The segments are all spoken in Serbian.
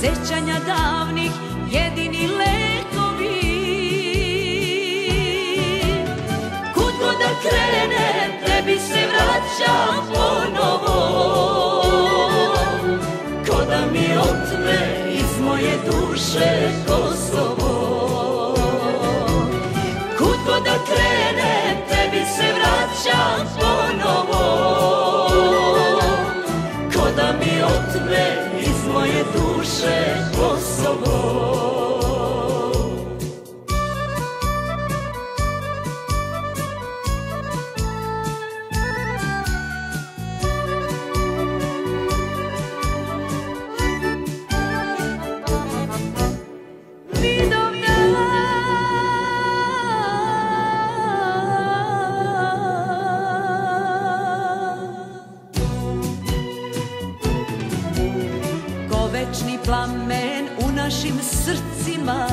sećanja davnih jedini lekovi. Kud god da krenem, tebi se vraćam ponovo, ko da mi otme iz moje duše Kosovo. Kud god da krenem, tebi se vraćam ponovo, ko da mi otme iz moje duše Kosovo. Večni plamen u našim srcima,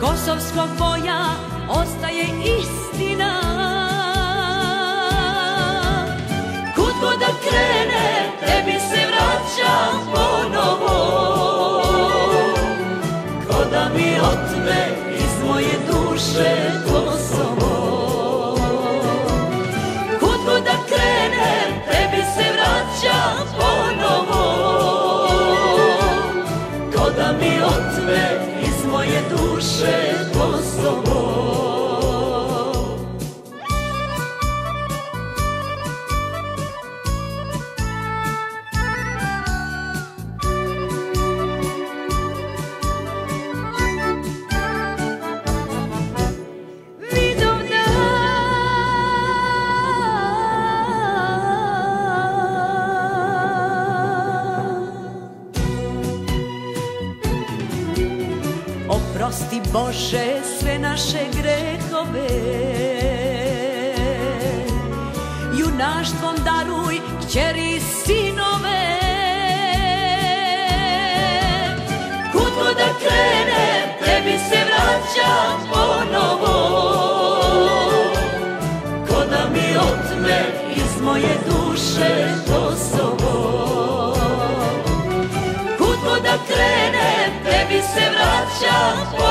kosovskog boja ostaje istina. Kud god da krenem, tebi se vraćam ponovo, ko da mi otme iz moje duše Kosovo. Kud god da krenem, tebi se vraćam ponovo, ko da mi otme iz moje duše Kosovo. Oprosti Bože sve naše grehove, junaštvom daruj kćeri i sinove. Kud god da krenem, tebi se vraćam ponovo, ko da mi otme iz moje duše Kosovo. Kud god da krenem, tebi se vraćam ponovo,